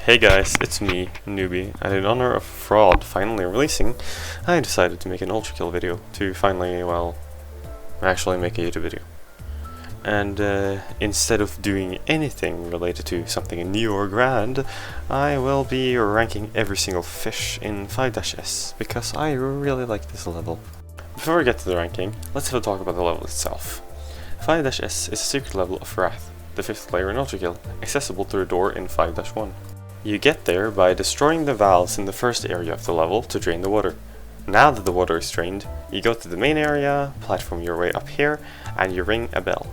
Hey guys, it's me, Newbie, and in honor of Fraud finally releasing, I decided to make an ULTRAKILL video to finally, well, actually make a YouTube video. And instead of doing anything related to something new or grand, I will be ranking every single fish in 5-S, because I really like this level. Before we get to the ranking, let's have a talk about the level itself. 5-S is a secret level of Wrath, the 5th layer in ULTRAKILL, accessible through a door in 5-1. You get there by destroying the valves in the first area of the level to drain the water. Now that the water is drained, you go to the main area, platform your way up here, and you ring a bell.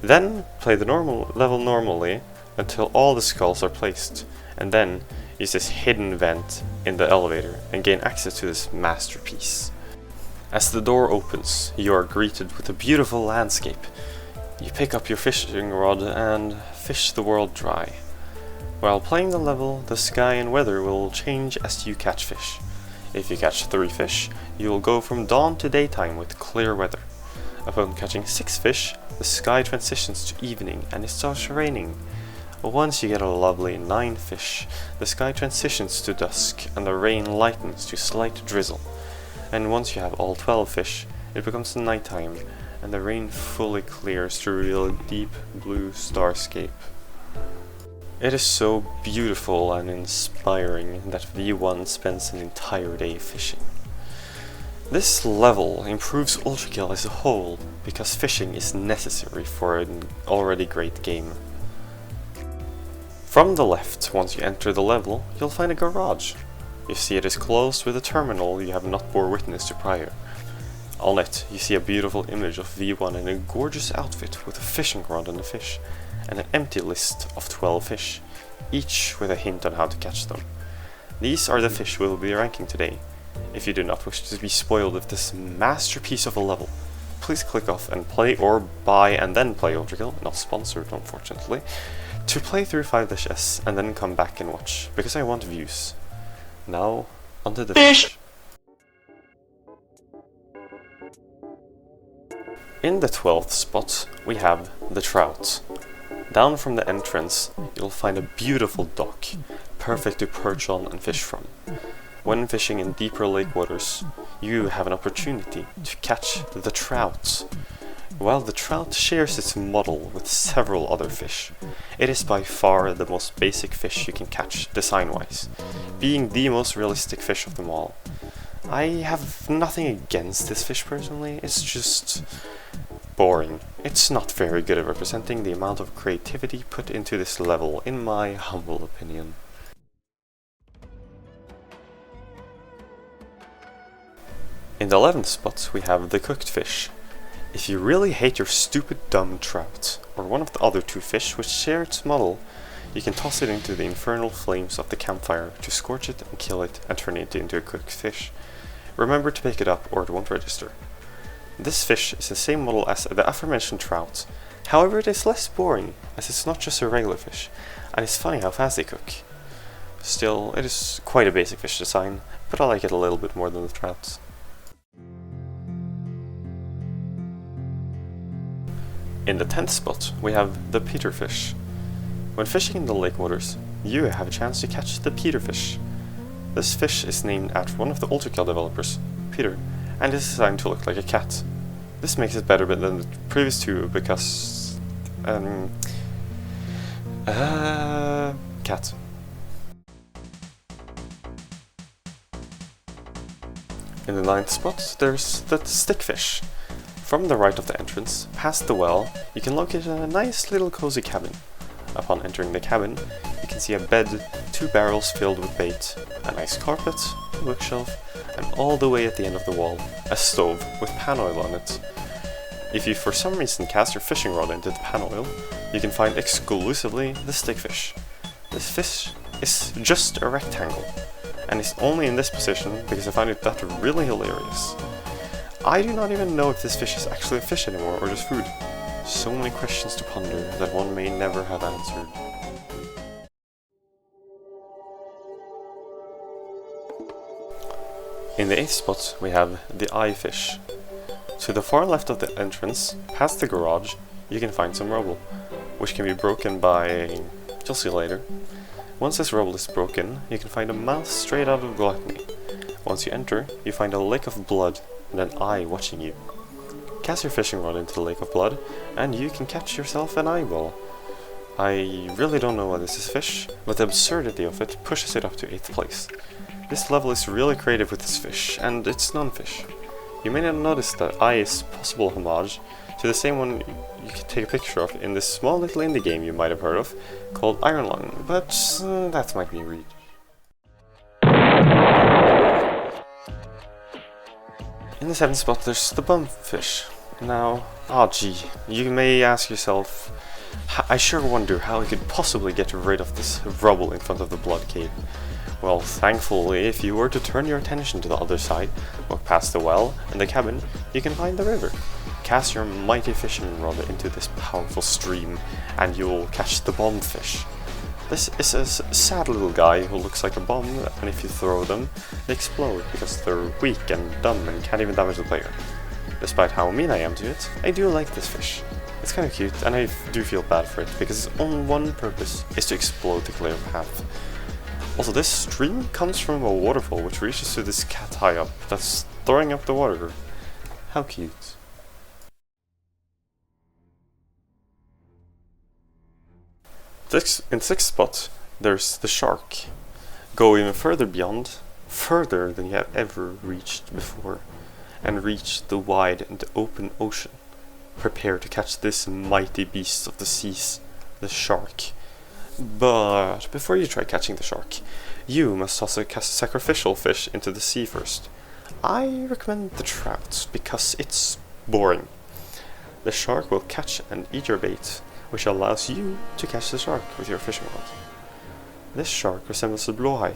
Then play the level normally until all the skulls are placed, and then use this hidden vent in the elevator and gain access to this masterpiece. As the door opens, you are greeted with a beautiful landscape. You pick up your fishing rod and fish the world dry. While playing the level, the sky and weather will change as you catch fish. If you catch 3 fish, you will go from dawn to daytime with clear weather. Upon catching 6 fish, the sky transitions to evening and it starts raining. Once you get a lovely 9 fish, the sky transitions to dusk and the rain lightens to slight drizzle. And once you have all 12 fish, it becomes nighttime and the rain fully clears to reveal a deep blue starscape. It is so beautiful and inspiring that V1 spends an entire day fishing. This level improves ULTRAKILL as a whole, because fishing is necessary for an already great game. From the left, once you enter the level, you'll find a garage. You see it is closed with a terminal you have not bore witness to prior. On it, you see a beautiful image of V1 in a gorgeous outfit with a fishing rod and a fish, and an empty list of 12 fish, each with a hint on how to catch them. These are the fish we will be ranking today. If you do not wish to be spoiled with this masterpiece of a level, please click off and play or buy and then play ULTRAKILL, not sponsored unfortunately, to play through 5-S and then come back and watch, because I want views. Now, onto the fish. In the 12th spot, we have the trout. Down from the entrance, you'll find a beautiful dock, perfect to perch on and fish from. When fishing in deeper lake waters, you have an opportunity to catch the trout. While the trout shares its model with several other fish, it is by far the most basic fish you can catch design-wise, being the most realistic fish of them all. I have nothing against this fish personally, it's just boring. It's not very good at representing the amount of creativity put into this level, in my humble opinion. In the 11th spot, we have the cooked fish. If you really hate your stupid dumb trout, or one of the other 2 fish which share its model, you can toss it into the infernal flames of the campfire to scorch it and kill it and turn it into a cooked fish. Remember to pick it up or it won't register. This fish is the same model as the aforementioned trout, however it is less boring, as it's not just a regular fish, and it's funny how fast they cook. Still, it is quite a basic fish design, but I like it a little bit more than the trouts. In the 10th spot, we have the peterfish. When fishing in the lake waters, you have a chance to catch the peterfish. This fish is named after one of the ULTRAKILL developers, Peter, and is designed to look like a cat. This makes it better than the previous 2 because... cat. In the 9th spot, there's the stickfish. From the right of the entrance, past the well, you can locate a nice little cozy cabin. Upon entering the cabin, you can see a bed, 2 barrels filled with bait, a nice carpet, a bookshelf, and all the way at the end of the wall, a stove with pan oil on it. If you for some reason cast your fishing rod into the pan oil, you can find exclusively the stickfish. This fish is just a rectangle, and it's only in this position because I find it that really hilarious. I do not even know if this fish is actually a fish anymore or just food. So many questions to ponder that one may never have answered. In the 8th spot, we have the eye fish. To the far left of the entrance, past the garage, you can find some rubble, which can be broken by... you'll see later. Once this rubble is broken, you can find a mouth straight out of gluttony. Once you enter, you find a lake of blood and an eye watching you. Cast your fishing rod into the lake of blood, and you can catch yourself an eyeball. I really don't know why this is fish, but the absurdity of it pushes it up to 8th place. This level is really creative with this fish, and it's non-fish. You may not notice that eye is possible homage to the same one you can take a picture of in this small little indie game you might have heard of, called Iron Lung, but that might be read. In the 7th spot there's the bumfish. Now, you may ask yourself, I sure wonder how I could possibly get rid of this rubble in front of the blood cave. Well, thankfully, if you were to turn your attention to the other side, walk past the well and the cabin, you can find the river. Cast your mighty fishing rod into this powerful stream, and you'll catch the bombfish. This is a sad little guy who looks like a bomb, and if you throw them, they explode because they're weak and dumb and can't even damage the player. Despite how mean I am to it, I do like this fish. It's kinda cute, and I do feel bad for it, because its own one purpose is to explode to clear a path. Also, this stream comes from a waterfall which reaches to this cat high up that's throwing up the water. How cute. In 6th spot, there's the shark. Go even further beyond, further than you have ever reached before, and reach the wide and open ocean. Prepare to catch this mighty beast of the seas, the shark. But before you try catching the shark, you must also cast a sacrificial fish into the sea first. I recommend the trout because it's boring. The shark will catch and eat your bait, which allows you to catch the shark with your fishing rod. This shark resembles the blowhai,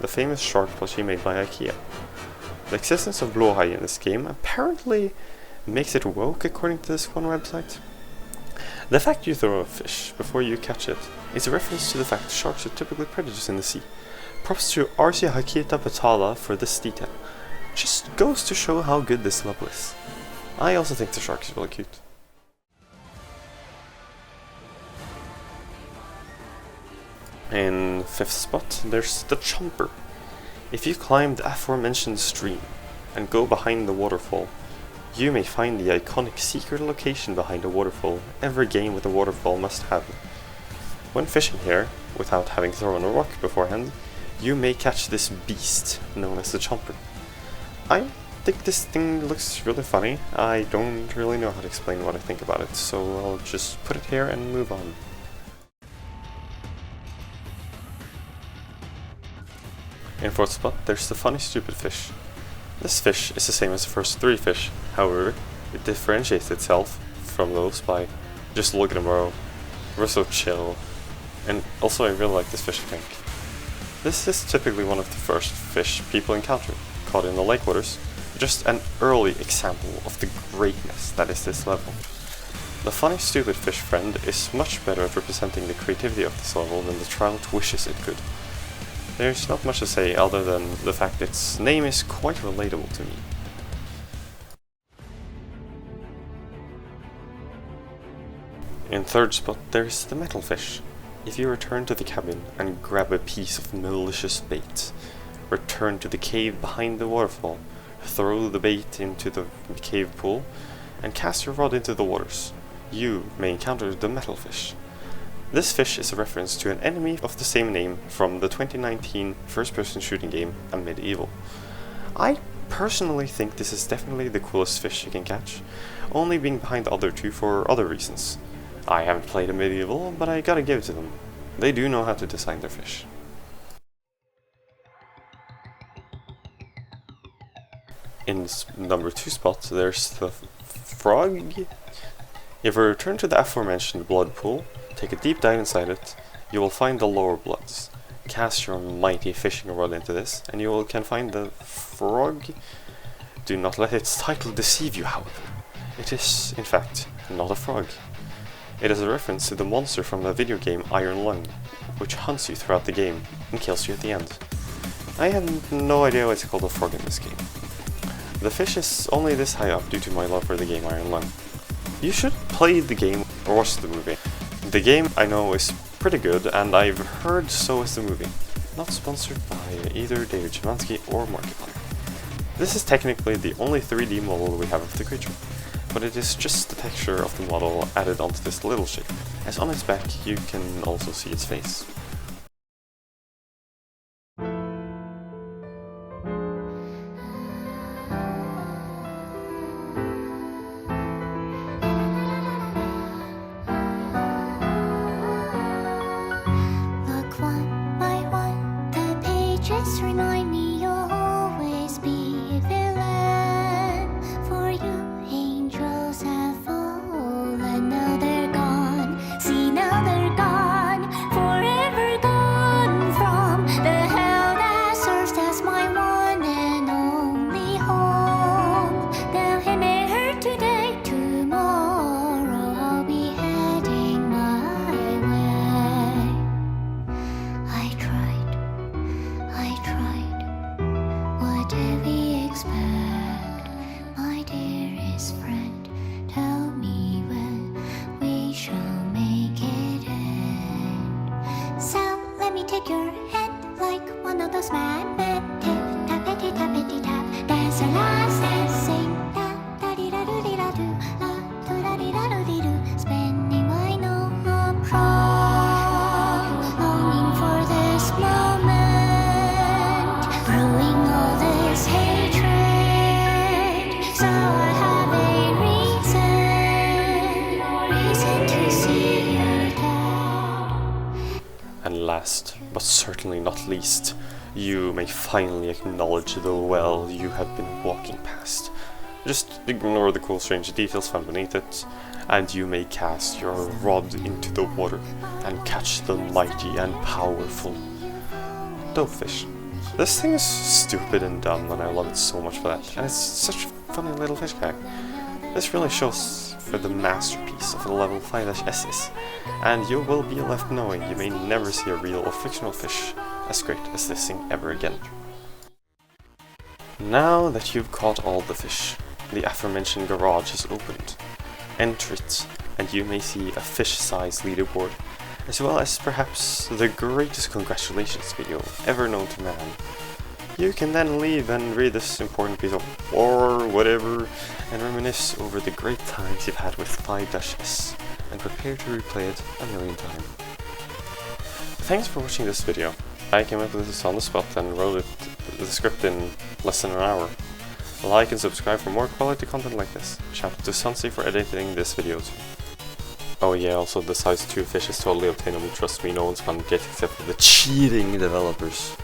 the famous shark plushie made by IKEA. The existence of blowhai in this game apparently makes it woke according to this one website. The fact you throw a fish before you catch it is a reference to the fact sharks are typically predators in the sea. Props to RC Hakita Patala for this detail. Just goes to show how good this level is. I also think the shark is really cute. In 5th spot, there's the chomper. If you climb the aforementioned stream and go behind the waterfall, you may find the iconic secret location behind a waterfall every game with a waterfall must have. When fishing here, without having thrown a rock beforehand, you may catch this beast known as the chomper. I think this thing looks really funny. I don't really know how to explain what I think about it, so I'll just put it here and move on. In 4th spot, there's the funny stupid fish. This fish is the same as the first 3 fish, however, it differentiates itself from those by just look at them, bro. We're so chill. And also I really like this fish tank. This is typically one of the first fish people encounter, caught in the lake waters, just an early example of the greatness that is this level. The funny stupid fish friend is much better at representing the creativity of this level than the trout wishes it could. There's not much to say other than the fact its name is quite relatable to me. In 3rd spot there's the metal fish. If you return to the cabin and grab a piece of malicious bait, return to the cave behind the waterfall, throw the bait into the cave pool, and cast your rod into the waters, you may encounter the metal fish. This fish is a reference to an enemy of the same name from the 2019 first-person shooting game Medieval. I personally think this is definitely the coolest fish you can catch, only being behind the other 2 for other reasons. I haven't played a Medieval, but I gotta give it to them. They do know how to design their fish. In number 2 spot, there's the frog. If you return to the aforementioned blood pool, take a deep dive inside it, you will find the lower bloods. Cast your mighty fishing rod into this, and you can find the frog. Do not let its title deceive you, however. It is, in fact, not a frog. It is a reference to the monster from the video game Iron Lung, which hunts you throughout the game and kills you at the end. I have no idea why it's called a frog in this game. The fish is only this high up due to my love for the game Iron Lung. You should play the game or watch the movie. The game, I know, is pretty good, and I've heard so is the movie. Not sponsored by either David Szymanski or Markiplier. This is technically the only 3D model we have of the creature, but it is just the texture of the model added onto this little shape, as on its back you can also see its face. Remind me you'll always be a villain. For you, angels have fallen. Now they're gone. See, now they're gone. Forever gone from the hell that serves as my one and only home. Now he may hurt today, tomorrow I'll be heading my way. I tried. What did we expect, my dearest friend? Tell me when we shall make it end. So let me take your hand like one of those madmen. Tappity tappity tap, dance a last dance, sing da da di da do di da do, la do da di da do di do, spending my no prom, longing for this moment. Brewing all this hatred, so I have a reason to see you dead. And last, but certainly not least, you may finally acknowledge the well you have been walking past. Just ignore the cool strange details found beneath it, and you may cast your rod into the water and catch the mighty and powerful dovefish. This thing is stupid and dumb, and I love it so much for that, and it's such a funny little fish guy. This really shows for the masterpiece of the level 5-S is, and you will be left knowing you may never see a real or fictional fish as great as this thing ever again. Now that you've caught all the fish, the aforementioned garage is opened. Enter it, and you may see a fish-sized leaderboard, as well as perhaps the greatest congratulations video ever known to man. You can then leave and read this important piece of or whatever and reminisce over the great times you've had with 5-S and prepare to replay it a million times. Thanks for watching this video. I came up with this on the spot and wrote the script in less than an hour. Like and subscribe for more quality content like this. Shout out to Sansi for editing this video too. Oh yeah, also the size 2 fish is totally obtainable, trust me, no one's gonna get except for the cheating developers.